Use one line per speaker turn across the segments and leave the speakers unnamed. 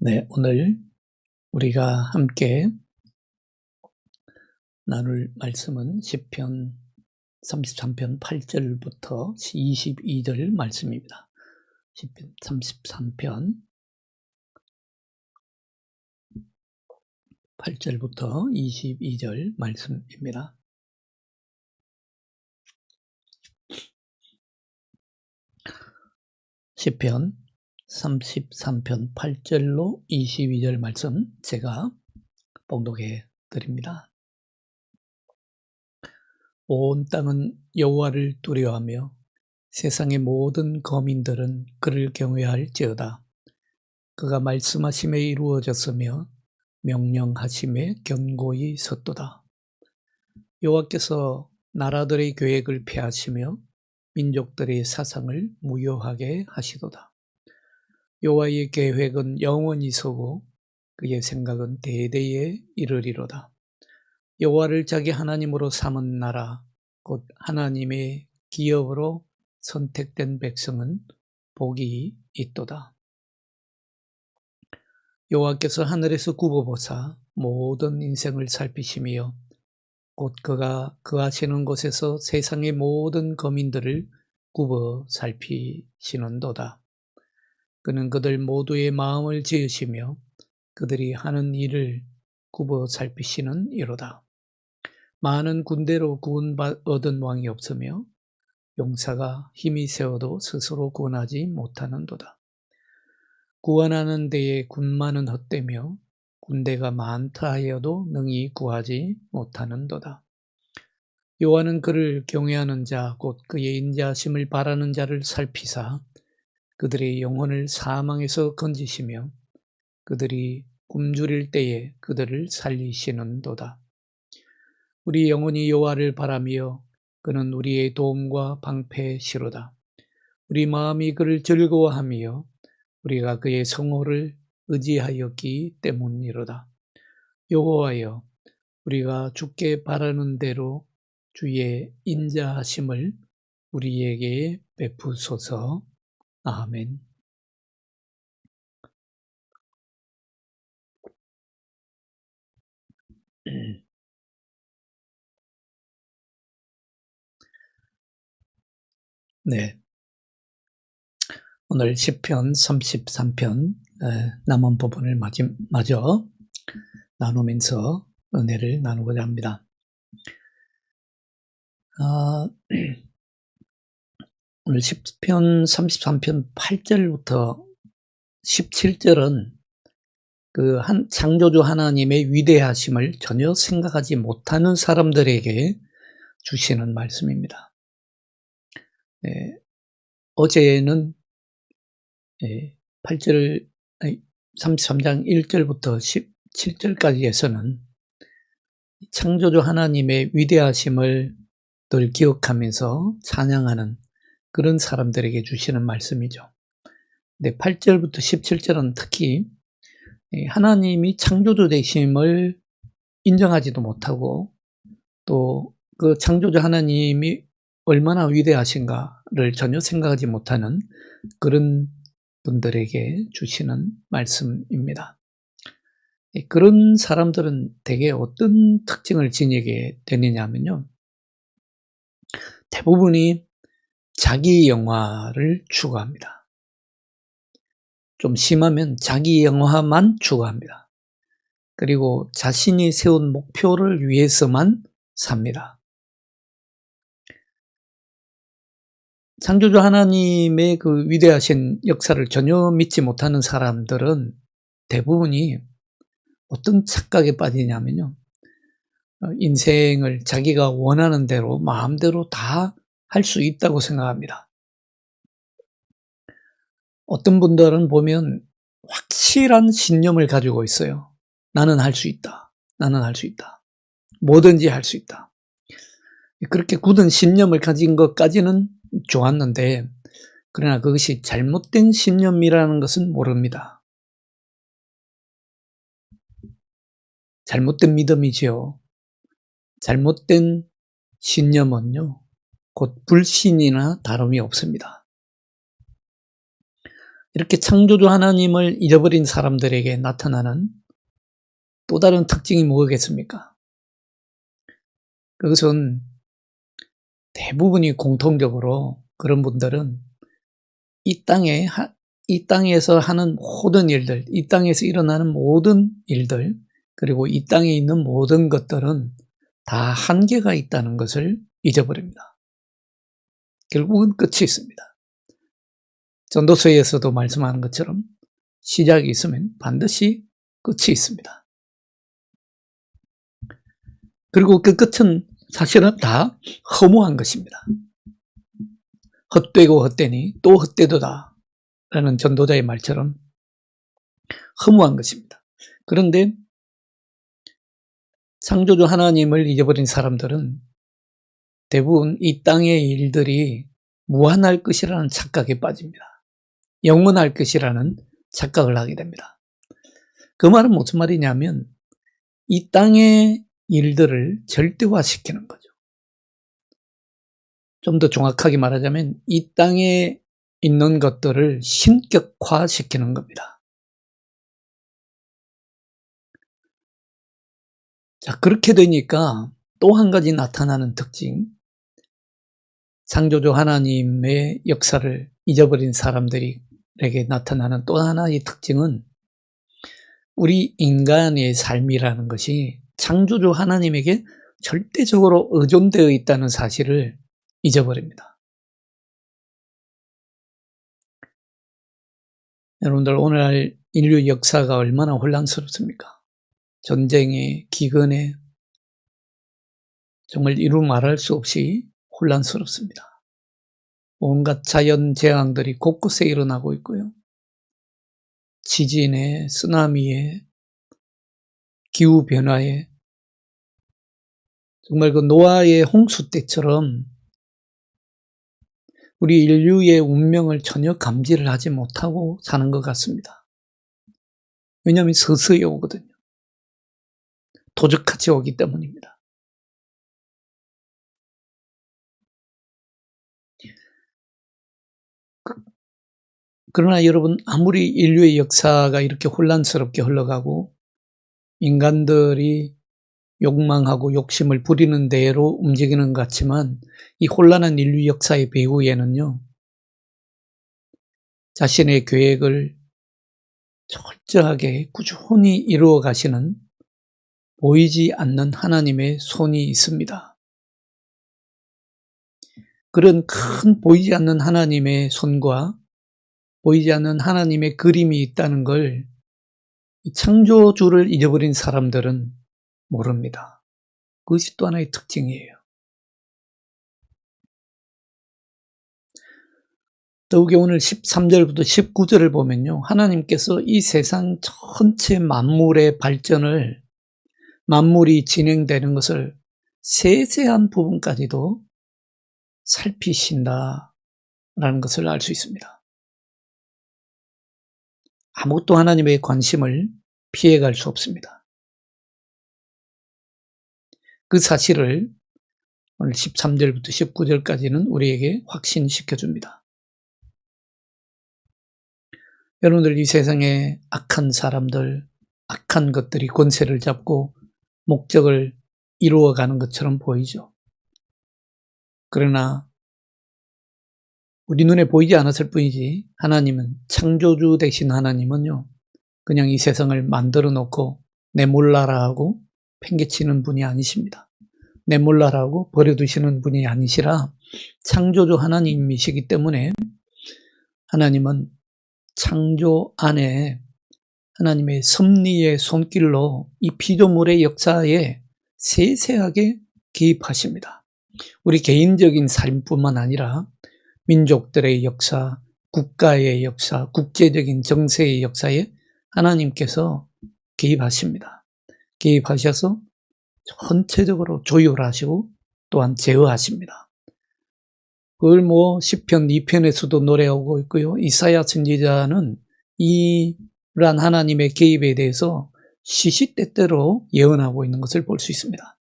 네, 오늘 우리가 함께 나눌 말씀은 시편 33편 8절부터 22절 말씀입니다. 시편 33편 8절부터 22절 말씀입니다. 시편 33편 8절로 22절 말씀 제가 봉독해 드립니다. 온 땅은 여호와를 두려워하며 세상의 모든 거민들은 그를 경외할지어다. 그가 말씀하심에 이루어졌으며 명령하심에 견고히 섰도다. 여호와께서 나라들의 계획을 폐하시며 민족들의 사상을 무효하게 하시도다. 여호와의 계획은 영원히 서고 그의 생각은 대대에 이르리로다. 여호와를 자기 하나님으로 삼은 나라 곧 하나님의 기업으로 선택된 백성은 복이 있도다. 여호와께서 하늘에서 굽어보사 모든 인생을 살피시며 곧 그가 거하시는 곳에서 세상의 모든 거민들을 굽어 살피시는도다. 그는 그들 모두의 마음을 지으시며 그들이 하는 일을 굽어 살피시는 이로다. 많은 군대로 구원 얻은 왕이 없으며 용사가 힘이 세워도 스스로 구원하지 못하는도다. 구원하는 데에 군마는 헛되며 군대가 많다 하여도 능히 구하지 못하는도다. 여호와는 그를 경외하는 자 곧 그의 인자하심을 바라는 자를 살피사 그들의 영혼을 사망에서 건지시며 그들이 굶주릴 때에 그들을 살리시는도다. 우리 영혼이 여호와를 바라며 그는 우리의 도움과 방패시로다. 우리 마음이 그를 즐거워하며 우리가 그의 성호를 의지하였기 때문이로다. 여호와여, 우리가 주께 바라는 대로 주의 인자하심을 우리에게 베푸소서. 아멘. 네, 오늘 시편 33편 남은 부분을 마저 나누면서 은혜를 나누고자 합니다. 오늘 시편 33편 8절부터 17절은 그 창조주 하나님의 위대하심을 전혀 생각하지 못하는 사람들에게 주시는 말씀입니다. 어제는 33장 1절부터 17절까지에서는 창조주 하나님의 위대하심을 늘 기억하면서 찬양하는 그런 사람들에게 주시는 말씀이죠. 근데 8절부터 17절은 특히 하나님이 창조주 되심을 인정하지도 못하고 또 그 창조주 하나님이 얼마나 위대하신가를 전혀 생각하지 못하는 그런 분들에게 주시는 말씀입니다. 그런 사람들은 대개 어떤 특징을 지니게 되느냐 하면요, 대부분이 자기 영화를 추구합니다. 좀 심하면 자기 영화만 추구합니다. 그리고 자신이 세운 목표를 위해서만 삽니다. 창조주 하나님의 그 위대하신 역사를 전혀 믿지 못하는 사람들은 대부분이 어떤 착각에 빠지냐면요, 인생을 자기가 원하는 대로 마음대로 다 할 수 있다고 생각합니다. 어떤 분들은 보면 확실한 신념을 가지고 있어요. 나는 할 수 있다. 나는 할 수 있다. 뭐든지 할 수 있다. 그렇게 굳은 신념을 가진 것까지는 좋았는데, 그러나 그것이 잘못된 신념이라는 것은 모릅니다. 잘못된 믿음이지요. 잘못된 신념은요, 곧 불신이나 다름이 없습니다. 이렇게 창조주 하나님을 잊어버린 사람들에게 나타나는 또 다른 특징이 무엇이겠습니까? 그것은 대부분이 공통적으로 그런 분들은 이 땅에서 하는 모든 일들, 이 땅에서 일어나는 모든 일들, 그리고 이 땅에 있는 모든 것들은 다 한계가 있다는 것을 잊어버립니다. 결국은 끝이 있습니다. 전도서에서도 말씀하는 것처럼 시작이 있으면 반드시 끝이 있습니다. 그리고 그 끝은 사실은 다 허무한 것입니다. 헛되고 헛되니 또 헛되도다 라는 전도자의 말처럼 허무한 것입니다. 그런데 창조주 하나님을 잊어버린 사람들은 대부분 이 땅의 일들이 무한할 것이라는 착각에 빠집니다. 영원할 것이라는 착각을 하게 됩니다. 그 말은 무슨 말이냐면 이 땅의 일들을 절대화시키는 거죠. 좀 더 정확하게 말하자면 이 땅에 있는 것들을 신격화시키는 겁니다. 자, 그렇게 되니까 또 한 가지 나타나는 특징, 창조주 하나님의 역사를 잊어버린 사람들에게 나타나는 또 하나의 특징은 우리 인간의 삶이라는 것이 창조주 하나님에게 절대적으로 의존되어 있다는 사실을 잊어버립니다. 여러분들, 오늘날 인류 역사가 얼마나 혼란스럽습니까? 전쟁에, 기근에 정말 이루 말할 수 없이 혼란스럽습니다. 온갖 자연 재앙들이 곳곳에 일어나고 있고요. 지진에, 쓰나미에, 기후변화에, 정말 그 노아의 홍수 때처럼 우리 인류의 운명을 전혀 감지를 하지 못하고 사는 것 같습니다. 왜냐하면 서서히 오거든요. 도적같이 오기 때문입니다. 그러나 여러분, 아무리 인류의 역사가 이렇게 혼란스럽게 흘러가고 인간들이 욕망하고 욕심을 부리는 대로 움직이는 것 같지만 이 혼란한 인류 역사의 배후에는요, 자신의 계획을 철저하게 꾸준히 이루어 가시는 보이지 않는 하나님의 손이 있습니다. 그런 큰 보이지 않는 하나님의 손과 보이지 않는 하나님의 그림이 있다는 걸 창조주를 잊어버린 사람들은 모릅니다. 그것이 또 하나의 특징이에요. 더욱이 오늘 13절부터 19절을 보면요, 하나님께서 이 세상 전체 만물의 발전을, 만물이 진행되는 것을 세세한 부분까지도 살피신다라는 것을 알 수 있습니다. 아무것도 하나님의 관심을 피해갈 수 없습니다. 그 사실을 오늘 13절부터 19절까지는 우리에게 확신시켜줍니다. 여러분들, 이 세상에 악한 사람들, 악한 것들이 권세를 잡고 목적을 이루어가는 것처럼 보이죠. 그러나 우리 눈에 보이지 않았을 뿐이지 하나님은, 창조주 되신 하나님은요, 그냥 이 세상을 만들어 놓고 내몰라라 하고 팽개치는 분이 아니십니다. 내몰라라 하고 버려두시는 분이 아니시라 창조주 하나님이시기 때문에 하나님은 창조 안에 하나님의 섭리의 손길로 이 피조물의 역사에 세세하게 개입하십니다. 우리 개인적인 삶뿐만 아니라 민족들의 역사, 국가의 역사, 국제적인 정세의 역사에 하나님께서 개입하십니다. 개입하셔서 전체적으로 조율하시고 또한 제어하십니다. 그걸 시편 2편에서도 노래하고 있고요. 이사야 선지자는 이러한 하나님의 개입에 대해서 시시때때로 예언하고 있는 것을 볼 수 있습니다.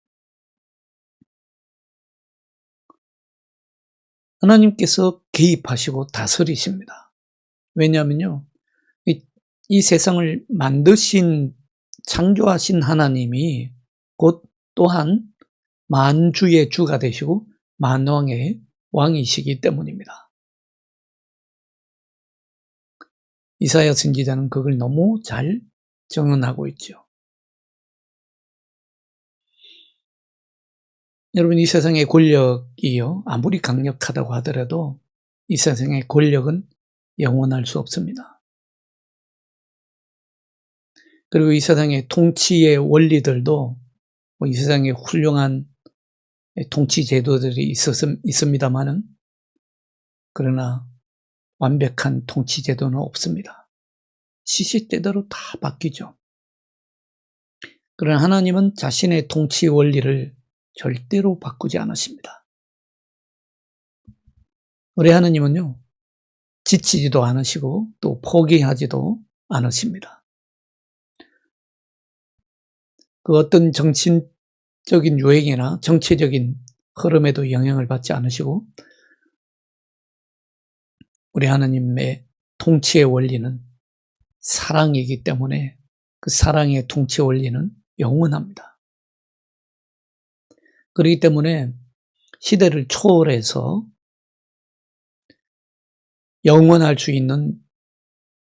하나님께서 개입하시고 다스리십니다. 왜냐하면요, 이 세상을 만드신, 창조하신 하나님이 곧 또한 만주의 주가 되시고 만왕의 왕이시기 때문입니다. 이사야 선지자는 그걸 너무 잘 정언하고 있죠. 여러분, 이 세상의 권력이요, 아무리 강력하다고 하더라도 이 세상의 권력은 영원할 수 없습니다. 그리고 이 세상의 통치의 원리들도 이 세상에 훌륭한 통치 제도들이 있습니다만은, 그러나 완벽한 통치 제도는 없습니다. 시시때대로 다 바뀌죠. 그러나 하나님은 자신의 통치 원리를 절대로 바꾸지 않으십니다. 우리 하나님은요, 지치지도 않으시고 또 포기하지도 않으십니다. 그 어떤 정신적인 유행이나 정치적인 흐름에도 영향을 받지 않으시고, 우리 하나님의 통치의 원리는 사랑이기 때문에 그 사랑의 통치 원리는 영원합니다. 그렇기 때문에 시대를 초월해서 영원할 수 있는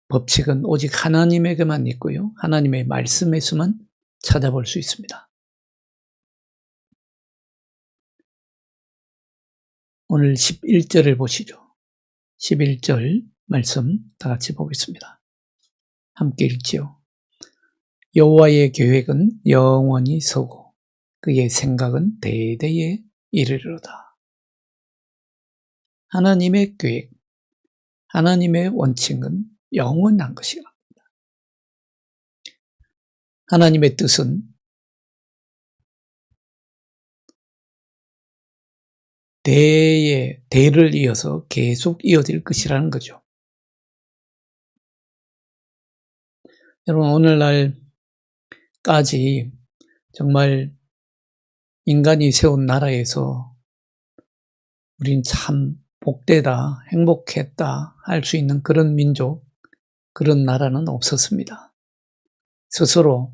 법칙은 오직 하나님에게만 있고요, 하나님의 말씀에서만 찾아볼 수 있습니다. 오늘 11절을 보시죠. 11절 말씀 다 같이 보겠습니다. 함께 읽지요. 여호와의 계획은 영원히 서고 그의 생각은 대대에 이르리로다. 하나님의 계획, 하나님의 원칙은 영원한 것이라. 하나님의 뜻은 대를 이어서 계속 이어질 것이라는 거죠. 여러분, 오늘날까지 정말 인간이 세운 나라에서 우린 참 복되다, 행복했다 할 수 있는 그런 민족, 그런 나라는 없었습니다. 스스로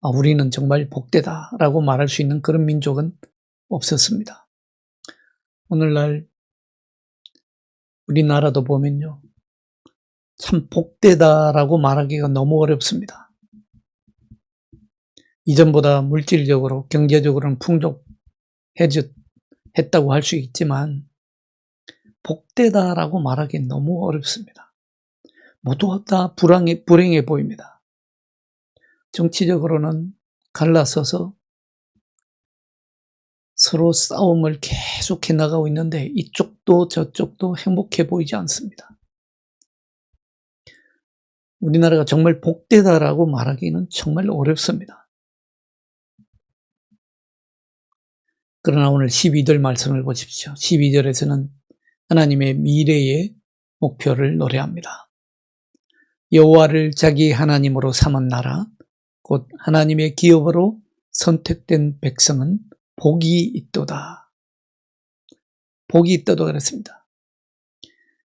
우리는 정말 복되다라고 말할 수 있는 그런 민족은 없었습니다. 오늘날 우리나라도 보면요, 참 복되다라고 말하기가 너무 어렵습니다. 이전보다 물질적으로, 경제적으로는 풍족했다고 할 수 있지만 복되다라고 말하기 너무 어렵습니다. 모두 다 불행해 보입니다. 정치적으로는 갈라서서 서로 싸움을 계속해 나가고 있는데 이쪽도 저쪽도 행복해 보이지 않습니다. 우리나라가 정말 복되다라고 말하기는 정말 어렵습니다. 그러나 오늘 12절 말씀을 보십시오. 12절에서는 하나님의 미래의 목표를 노래합니다. 여호와를 자기 하나님으로 삼은 나라, 곧 하나님의 기업으로 선택된 백성은 복이 있도다. 복이 있도다 그랬습니다.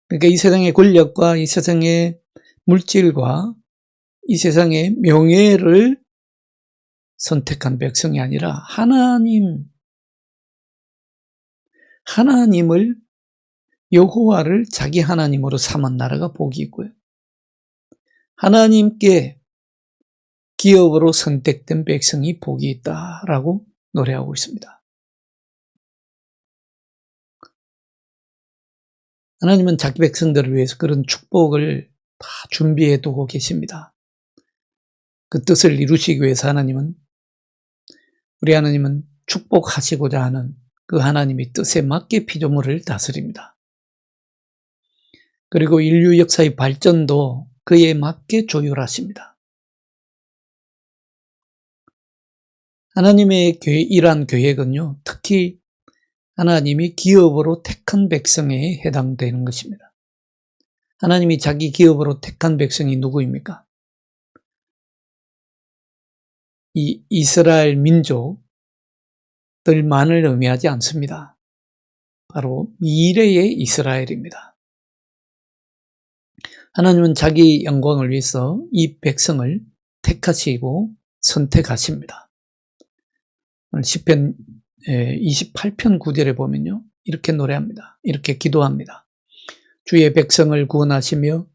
그러니까 이 세상의 권력과 이 세상의 물질과 이 세상의 명예를 선택한 백성이 아니라 하나님을, 여호와를 자기 하나님으로 삼은 나라가 복이 있고요, 하나님께 기업으로 선택된 백성이 복이 있다라고 노래하고 있습니다. 하나님은 자기 백성들을 위해서 그런 축복을 다 준비해 두고 계십니다. 그 뜻을 이루시기 위해서 우리 하나님은 축복하시고자 하는 그 하나님의 뜻에 맞게 피조물을 다스립니다. 그리고 인류 역사의 발전도 그에 맞게 조율하십니다. 하나님의 일한 계획은요, 특히 하나님이 기업으로 택한 백성에 해당되는 것입니다. 하나님이 자기 기업으로 택한 백성이 누구입니까? 이 이스라엘 민족들만을 의미하지 않습니다. 바로 미래의 이스라엘입니다. 하나님은 자기 영광을 위해서 이 백성을 택하시고 선택하십니다. 시편 28편 9절에 보면요, 이렇게 노래합니다. 이렇게 기도합니다. 주의 백성을 구원하시며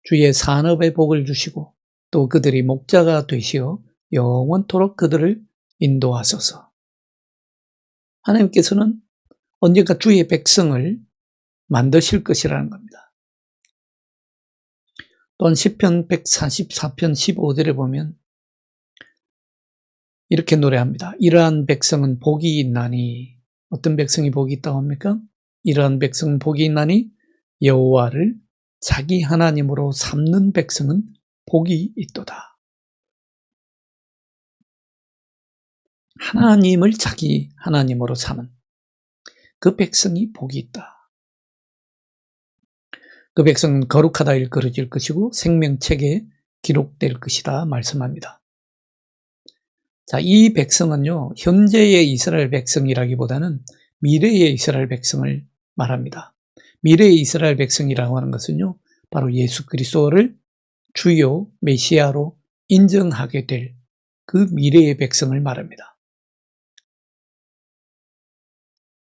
주의 산업에 복을 주시고 또 그들이 목자가 되시어 영원토록 그들을 인도하소서. 하나님께서는 언젠가 주의 백성을 만드실 것이라는 겁니다. 또한 시편 144편 15절에 보면 이렇게 노래합니다. 이러한 백성은 복이 있나니, 어떤 백성이 복이 있다고 합니까? 이러한 백성은 복이 있나니 여호와를 자기 하나님으로 삼는 백성은 복이 있도다. 하나님을 자기 하나님으로 삼은 그 백성이 복이 있다. 그 백성은 거룩하다 일컬어질 것이고 생명책에 기록될 것이다 말씀합니다. 자, 이 백성은요, 현재의 이스라엘 백성이라기보다는 미래의 이스라엘 백성을 말합니다. 미래의 이스라엘 백성이라고 하는 것은요, 바로 예수 그리스도를 주요 메시아로 인정하게 될 그 미래의 백성을 말합니다.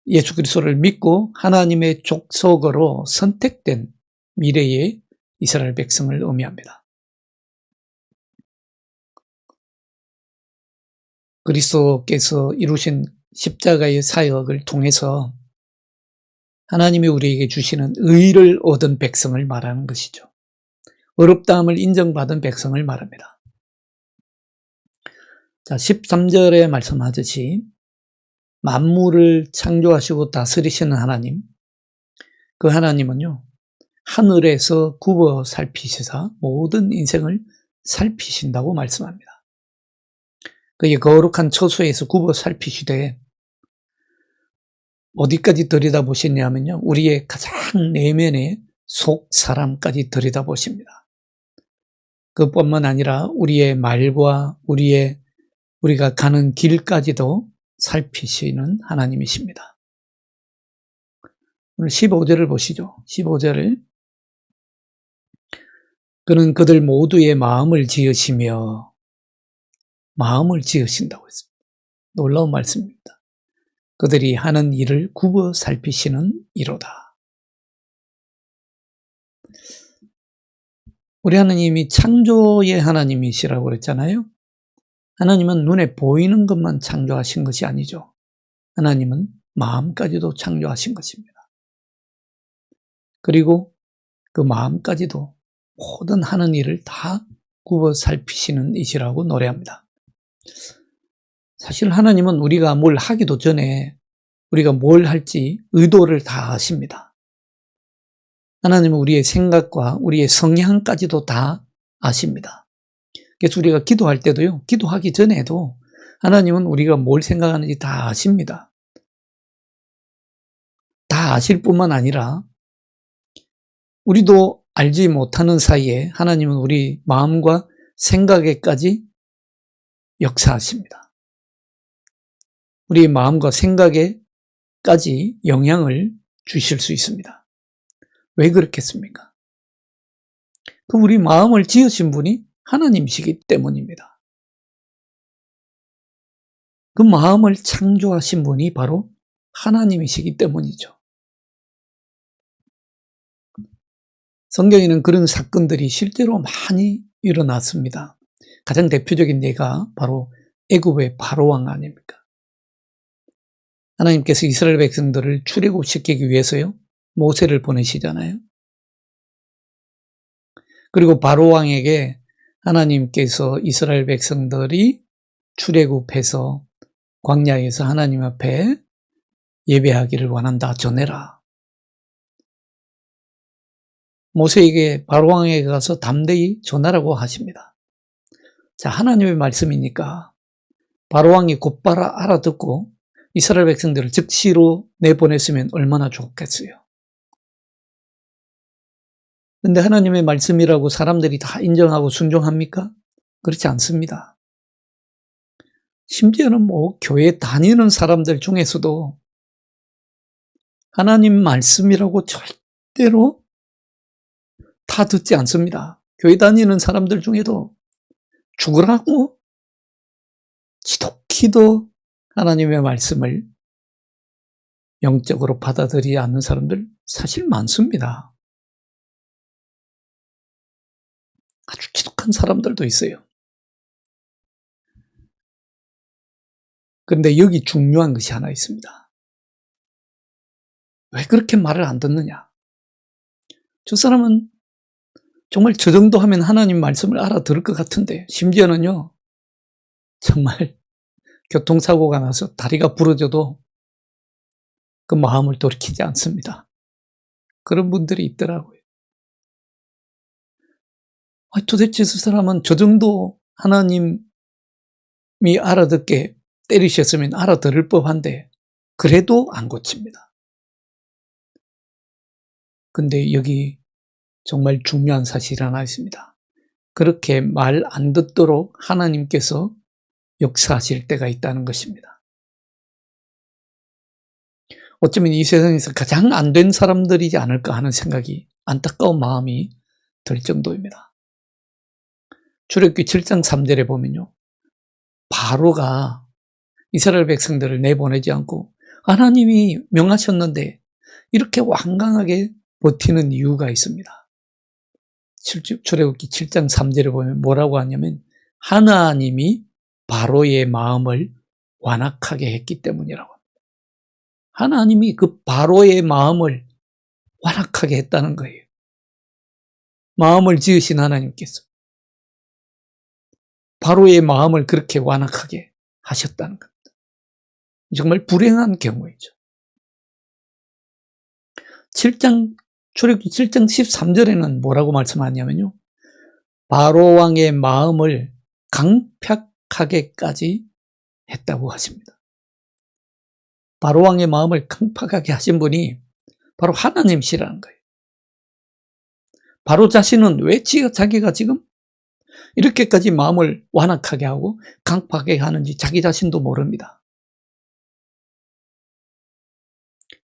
예수 그리스도를 믿고 하나님의 족속으로 선택된 미래의 이스라엘 백성을 의미합니다. 그리스도께서 이루신 십자가의 사역을 통해서 하나님이 우리에게 주시는 의를 얻은 백성을 말하는 것이죠. 어렵다함을 인정받은 백성을 말합니다. 자, 13절에 말씀하듯이 만물을 창조하시고 다스리시는 하나님, 그 하나님은요, 하늘에서 굽어 살피시사 모든 인생을 살피신다고 말씀합니다. 그의 거룩한 처소에서 굽어 살피시되 어디까지 들여다보시냐면요, 우리의 가장 내면의 속 사람까지 들여다보십니다. 그뿐만 아니라 우리의 말과 우리가 가는 길까지도 살피시는 하나님이십니다. 오늘 15절을 보시죠. 15절을 그는 그들 모두의 마음을 지으시며, 마음을 지으신다고 했습니다. 놀라운 말씀입니다. 그들이 하는 일을 굽어 살피시는 이로다. 우리 하나님이 창조의 하나님이시라고 그랬잖아요. 하나님은 눈에 보이는 것만 창조하신 것이 아니죠. 하나님은 마음까지도 창조하신 것입니다. 그리고 그 마음까지도 모든 하는 일을 다 굽어 살피시는 이시라고 노래합니다. 사실 하나님은 우리가 뭘 하기도 전에 우리가 뭘 할지 의도를 다 아십니다. 하나님은 우리의 생각과 우리의 성향까지도 다 아십니다. 그래서 우리가 기도할 때도요, 기도하기 전에도 하나님은 우리가 뭘 생각하는지 다 아십니다. 다 아실 뿐만 아니라 우리도 알지 못하는 사이에 하나님은 우리 마음과 생각에까지 역사하십니다. 우리의 마음과 생각에까지 영향을 주실 수 있습니다. 왜 그렇겠습니까? 그 우리 마음을 지으신 분이 하나님이시기 때문입니다. 그 마음을 창조하신 분이 바로 하나님이시기 때문이죠. 성경에는 그런 사건들이 실제로 많이 일어났습니다. 가장 대표적인 예가 바로 애굽의 바로왕 아닙니까? 하나님께서 이스라엘 백성들을 출애굽시키기 위해서요, 모세를 보내시잖아요. 그리고 바로왕에게 하나님께서 이스라엘 백성들이 출애굽해서 광야에서 하나님 앞에 예배하기를 원한다 전해라. 모세에게 바로왕에게 가서 담대히 전하라고 하십니다. 자, 하나님의 말씀이니까 바로왕이 곧바로 알아듣고 이스라엘 백성들을 즉시로 내보냈으면 얼마나 좋겠어요. 근데 하나님의 말씀이라고 사람들이 다 인정하고 순종합니까? 그렇지 않습니다. 심지어는 교회 다니는 사람들 중에서도 하나님 말씀이라고 절대로 다 듣지 않습니다. 교회 다니는 사람들 중에도 죽으라고 지독히도 하나님의 말씀을 영적으로 받아들이지 않는 사람들 사실 많습니다. 아주 지독한 사람들도 있어요. 그런데 여기 중요한 것이 하나 있습니다. 왜 그렇게 말을 안 듣느냐? 저 사람은 정말 저 정도 하면 하나님 말씀을 알아들을 것 같은데, 심지어는요, 정말 교통사고가 나서 다리가 부러져도 그 마음을 돌이키지 않습니다. 그런 분들이 있더라고요. 도대체 저 사람은 저 정도 하나님이 알아듣게 때리셨으면 알아들을 법한데 그래도 안 고칩니다. 근데 여기 정말 중요한 사실이 하나 있습니다. 그렇게 말 안 듣도록 하나님께서 역사하실 때가 있다는 것입니다. 어쩌면 이 세상에서 가장 안 된 사람들이지 않을까 하는 생각이, 안타까운 마음이 들 정도입니다. 출애굽기 7장 3절에 보면요, 바로가 이스라엘 백성들을 내보내지 않고 하나님이 명하셨는데 이렇게 완강하게 버티는 이유가 있습니다. 출애굽기 7장 3절에 보면 뭐라고 하냐면, 하나님이 바로의 마음을 완악하게 했기 때문이라고 합니다. 하나님이 그 바로의 마음을 완악하게 했다는 거예요. 마음을 지으신 하나님께서 바로의 마음을 그렇게 완악하게 하셨다는 겁니다. 정말 불행한 경우이죠. 출애굽기 7장 13절에는 뭐라고 말씀하냐면요, 바로 왕의 마음을 강팍하게까지 했다고 하십니다. 바로 왕의 마음을 강팍하게 하신 분이 바로 하나님이시라는 거예요. 바로 자신은 왜 자기가 지금 이렇게까지 마음을 완악하게 하고 강팍하게 하는지 자기 자신도 모릅니다.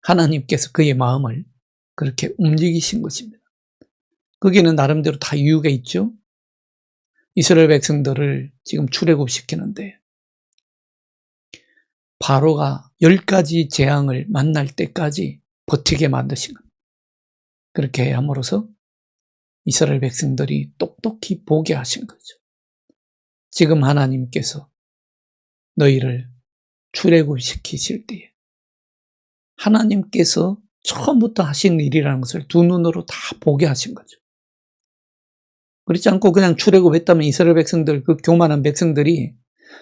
하나님께서 그의 마음을 그렇게 움직이신 것입니다. 거기는 나름대로 다 이유가 있죠. 이스라엘 백성들을 지금 출애굽시키는데 바로가 10가지 재앙을 만날 때까지 버티게 만드신 겁니다. 그렇게 함으로써 이스라엘 백성들이 똑똑히 보게 하신 거죠. 지금 하나님께서 너희를 출애굽시키실 때에 하나님께서 처음부터 하신 일이라는 것을 두 눈으로 다 보게 하신 거죠. 그렇지 않고 그냥 출애굽했다면 이스라엘 백성들, 그 교만한 백성들이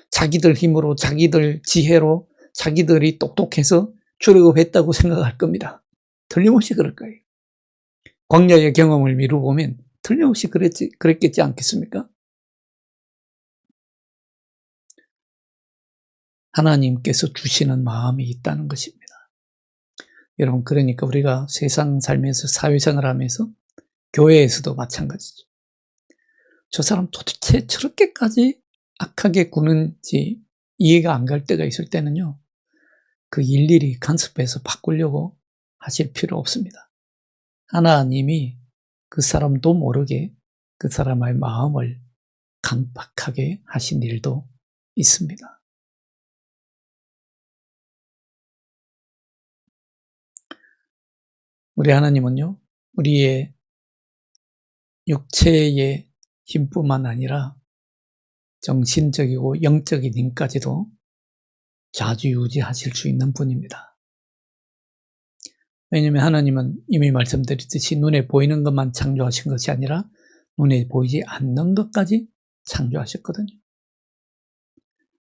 자기들 힘으로, 자기들 지혜로, 자기들이 똑똑해서 출애굽했다고 생각할 겁니다. 틀림없이 그럴 거예요. 광야의 경험을 미루보면 틀림없이 그랬겠지 않겠습니까? 하나님께서 주시는 마음이 있다는 것입니다. 여러분, 그러니까 우리가 세상 살면서, 사회생활 하면서, 교회에서도 마찬가지죠. 저 사람 도대체 저렇게까지 악하게 구는지 이해가 안 갈 때가 있을 때는요, 그 일일이 간섭해서 바꾸려고 하실 필요 없습니다. 하나님이 그 사람도 모르게 그 사람의 마음을 강팍하게 하신 일도 있습니다. 우리 하나님은요, 우리의 육체의 힘뿐만 아니라 정신적이고 영적인 힘까지도 좌지우지하실 수 있는 분입니다. 왜냐하면 하나님은 이미 말씀드렸듯이 눈에 보이는 것만 창조하신 것이 아니라 눈에 보이지 않는 것까지 창조하셨거든요.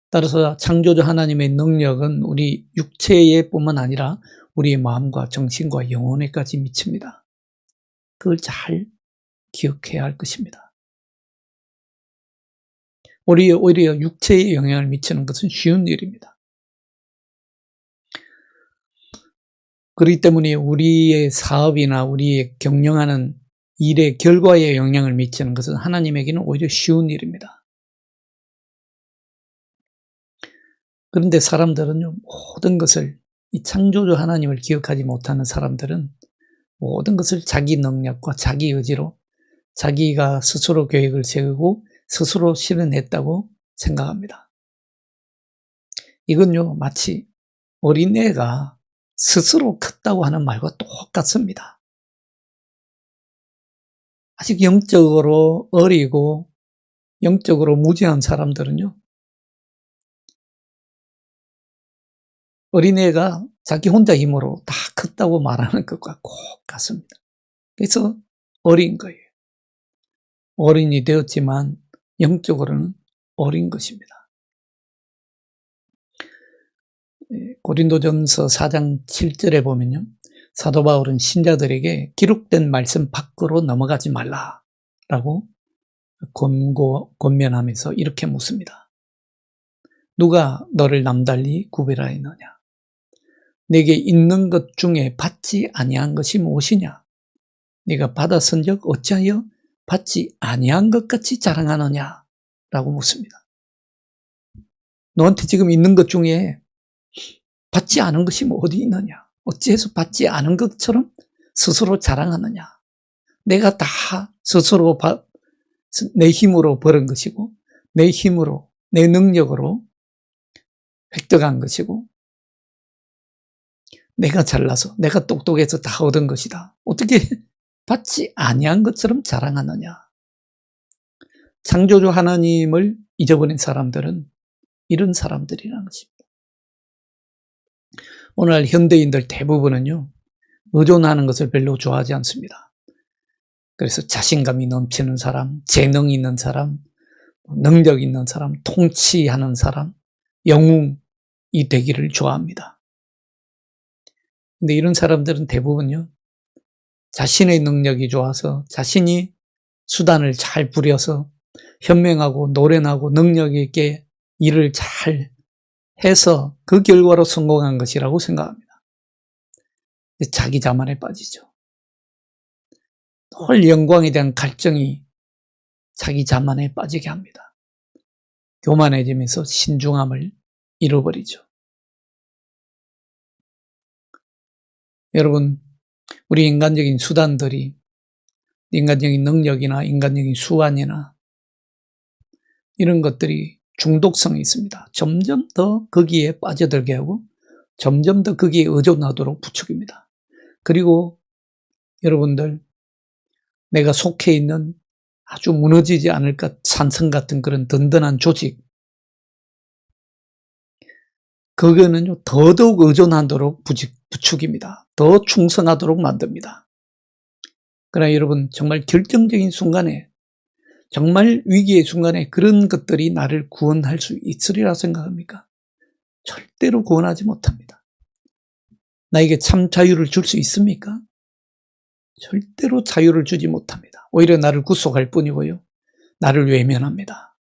따라서 창조주 하나님의 능력은 우리 육체에 뿐만 아니라 우리의 마음과 정신과 영혼에까지 미칩니다. 그걸 잘 기억해야 할 것입니다. 오히려 육체에 영향을 미치는 것은 쉬운 일입니다. 그렇기 때문에 우리의 사업이나 우리의 경영하는 일의 결과에 영향을 미치는 것은 하나님에게는 오히려 쉬운 일입니다. 그런데 사람들은요, 모든 것을, 이 창조주 하나님을 기억하지 못하는 사람들은 모든 것을 자기 능력과 자기 의지로 자기가 스스로 계획을 세우고 스스로 실현했다고 생각합니다. 이건요, 마치 어린애가 스스로 컸다고 하는 말과 똑같습니다. 아직 영적으로 어리고 영적으로 무지한 사람들은요, 어린애가 자기 혼자 힘으로 다 컸다고 말하는 것과 꼭 같습니다. 그래서 어린 거예요. 어린이 되었지만 영적으로는 어린 것입니다. 고린도전서 4장 7절에 보면요, 사도 바울은 신자들에게 기록된 말씀 밖으로 넘어가지 말라라고 권면하면서 이렇게 묻습니다. 누가 너를 남달리 구별하였느냐? 내게 있는 것 중에 받지 아니한 것이 무엇이냐? 네가 받았은즉 어찌하여 받지 아니한 것 같이 자랑하느냐? 라고 묻습니다. 너한테 지금 있는 것 중에 받지 않은 것이 뭐 어디 있느냐? 어찌해서 받지 않은 것처럼 스스로 자랑하느냐? 내가 다 스스로 내 힘으로 벌은 것이고, 내 힘으로, 내 능력으로 획득한 것이고, 내가 잘나서, 내가 똑똑해서 다 얻은 것이다. 어떻게 받지 아니한 것처럼 자랑하느냐? 창조주 하나님을 잊어버린 사람들은 이런 사람들이라는 것입니다. 오늘 현대인들 대부분은요, 의존하는 것을 별로 좋아하지 않습니다. 그래서 자신감이 넘치는 사람, 재능 있는 사람, 능력 있는 사람, 통치하는 사람, 영웅이 되기를 좋아합니다. 근데 이런 사람들은 대부분요, 자신의 능력이 좋아서 자신이 수단을 잘 부려서 현명하고 노련하고 능력 있게 일을 잘 해서 그 결과로 성공한 것이라고 생각합니다. 자기 자만에 빠지죠. 늘 영광에 대한 갈증이 자기 자만에 빠지게 합니다. 교만해지면서 신중함을 잃어버리죠. 여러분, 우리 인간적인 수단들이, 인간적인 능력이나 인간적인 수완이나 이런 것들이 중독성이 있습니다. 점점 더 거기에 빠져들게 하고 점점 더 거기에 의존하도록 부추깁니다. 그리고 여러분들, 내가 속해 있는 아주 무너지지 않을 것 산성 같은 그런 든든한 조직, 그거는요, 더더욱 의존하도록 부추깁니다. 더 충성하도록 만듭니다. 그러나 여러분, 정말 결정적인 순간에, 정말 위기의 순간에 그런 것들이 나를 구원할 수 있으리라 생각합니까? 절대로 구원하지 못합니다. 나에게 참 자유를 줄 수 있습니까? 절대로 자유를 주지 못합니다. 오히려 나를 구속할 뿐이고요, 나를 외면합니다.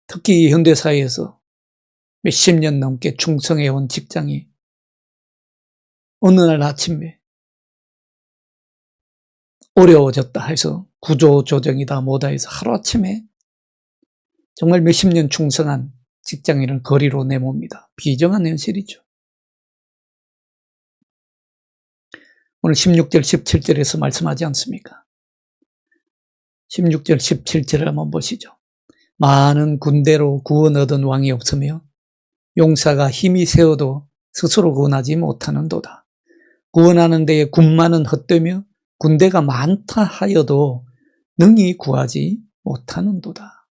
특히 현대사회에서 몇십 년 넘게 충성해온 직장이 어느 날 아침에 어려워졌다 해서 구조조정이다 뭐다 해서 하루아침에 정말 몇십 년 충성한 직장인을 거리로 내몹니다. 비정한 현실이죠. 오늘 16절 17절에서 말씀하지 않습니까? 16절 17절을 한번 보시죠. 많은 군대로 구원 얻은 왕이 없으며 용사가 힘이 세어도 스스로 구원하지 못하는도다. 구원하는 데에 군마는 헛되며 군대가 많다 하여도 능히 구하지 못하는도다.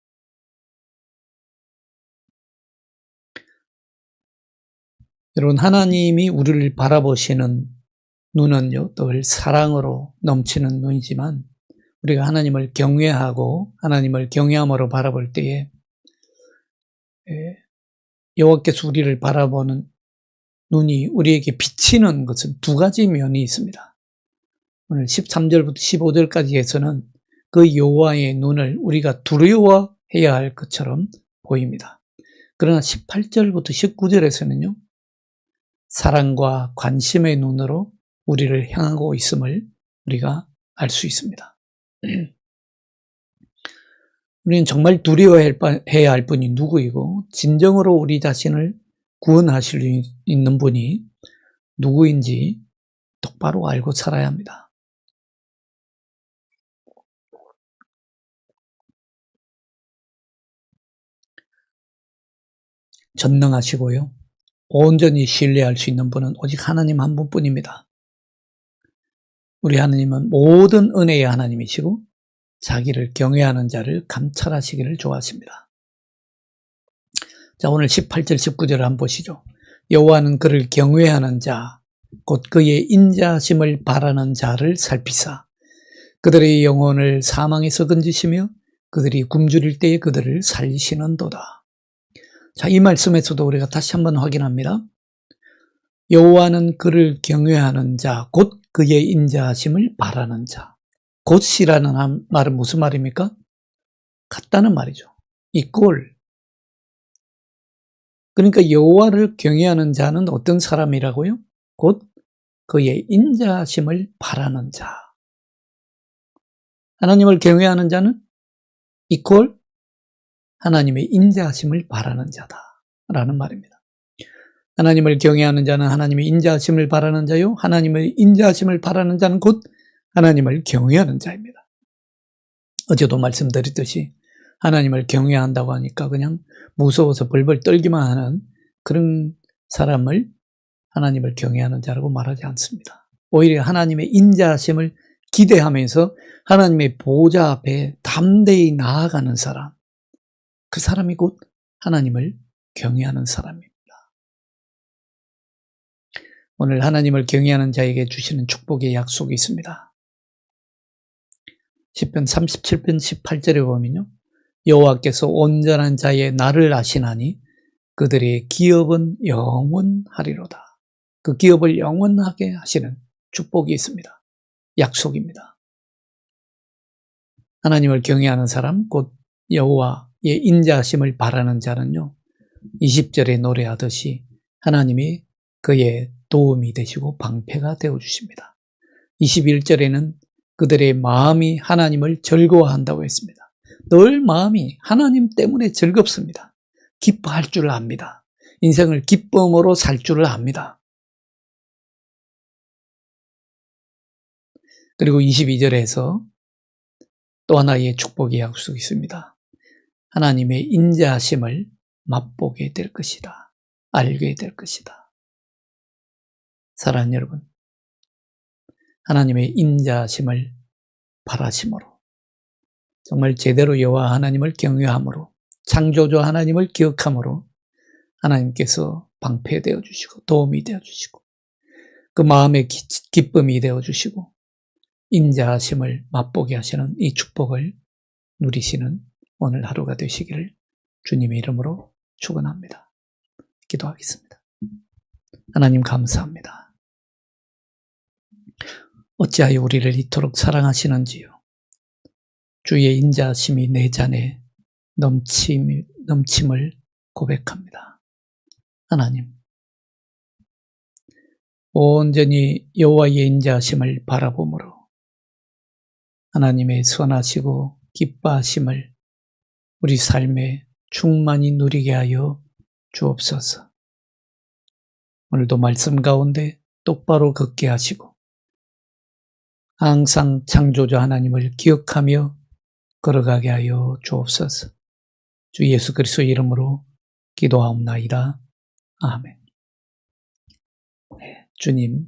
여러분, 하나님이 우리를 바라보시는 눈은요, 늘 사랑으로 넘치는 눈이지만 우리가 하나님을 경외하고 하나님을 경외함으로 바라볼 때에 여호와께서 우리를 바라보는 눈이 우리에게 비치는 것은 두 가지 면이 있습니다. 오늘 13절부터 15절까지 해서는 그 여호와의 눈을 우리가 두려워해야 할 것처럼 보입니다. 그러나 18절부터 19절에서는요, 사랑과 관심의 눈으로 우리를 향하고 있음을 우리가 알 수 있습니다. 우리는 정말 두려워해야 할 분이 누구이고 진정으로 우리 자신을 구원하실 수 있는 분이 누구인지 똑바로 알고 살아야 합니다. 전능하시고요. 온전히 신뢰할 수 있는 분은 오직 하나님 한 분뿐입니다. 우리 하나님은 모든 은혜의 하나님이시고 자기를 경외하는 자를 감찰하시기를 좋아하십니다. 자, 오늘 18절 19절을 한번 보시죠. 여호와는 그를 경외하는 자, 곧 그의 인자하심을 바라는 자를 살피사 그들의 영혼을 사망에서 건지시며 그들이 굶주릴 때에 그들을 살리시는도다. 자, 이 말씀에서도 우리가 다시 한번 확인합니다. 여호와는 그를 경외하는 자, 곧 그의 인자하심을 바라는 자. 곧이라는 말은 무슨 말입니까? 같다는 말이죠. 이꼴. 그러니까 여호와를 경외하는 자는 어떤 사람이라고요? 곧 그의 인자하심을 바라는 자. 하나님을 경외하는 자는 이꼴 하나님의 인자하심을 바라는 자다라는 말입니다. 하나님을 경외하는 자는 하나님의 인자하심을 바라는 자요. 하나님의 인자하심을 바라는 자는 곧 하나님을 경외하는 자입니다. 어제도 말씀드렸듯이 하나님을 경외한다고 하니까 그냥 무서워서 벌벌 떨기만 하는 그런 사람을 하나님을 경외하는 자라고 말하지 않습니다. 오히려 하나님의 인자하심을 기대하면서 하나님의 보좌 앞에 담대히 나아가는 사람, 그 사람이 곧 하나님을 경외하는 사람입니다. 오늘 하나님을 경외하는 자에게 주시는 축복의 약속이 있습니다. 시편 37편 18절에 보면요, 여호와께서 온전한 자의 날을 아시나니 그들의 기업은 영원하리로다. 그 기업을 영원하게 하시는 축복이 있습니다. 약속입니다. 하나님을 경외하는 사람, 곧 여호와의 인자하심을 바라는 자는요, 20절에 노래하듯이 하나님이 그의 도움이 되시고 방패가 되어주십니다. 21절에는 그들의 마음이 하나님을 즐거워한다고 했습니다. 늘 마음이 하나님 때문에 즐겁습니다. 기뻐할 줄 압니다. 인생을 기쁨으로 살 줄을 압니다. 그리고 22절에서 또 하나의 축복의 약속이 있습니다. 하나님의 인자하심을 맛보게 될 것이다. 알게 될 것이다. 사랑하는 여러분, 하나님의 인자하심을 바라심으로 정말 제대로 여호와 하나님을 경외함으로 창조주 하나님을 기억함으로 하나님께서 방패되어 주시고 도움이 되어 주시고 그 마음의 기쁨이 되어 주시고 인자하심을 맛보게 하시는 이 축복을 누리시는 오늘 하루가 되시기를 주님의 이름으로 축원합니다. 기도하겠습니다. 하나님 감사합니다. 어찌하여 우리를 이토록 사랑하시는지요. 주의 인자하심이 내 잔에 넘침을 고백합니다. 하나님, 온전히 여호와의 인자하심을 바라보므로 하나님의 선하시고 기뻐하심을 우리 삶에 충만히 누리게 하여 주옵소서. 오늘도 말씀 가운데 똑바로 걷게 하시고 항상 창조주 하나님을 기억하며 걸어가게 하여 주옵소서. 주 예수 그리스도의 이름으로 기도하옵나이다. 아멘. 네, 주님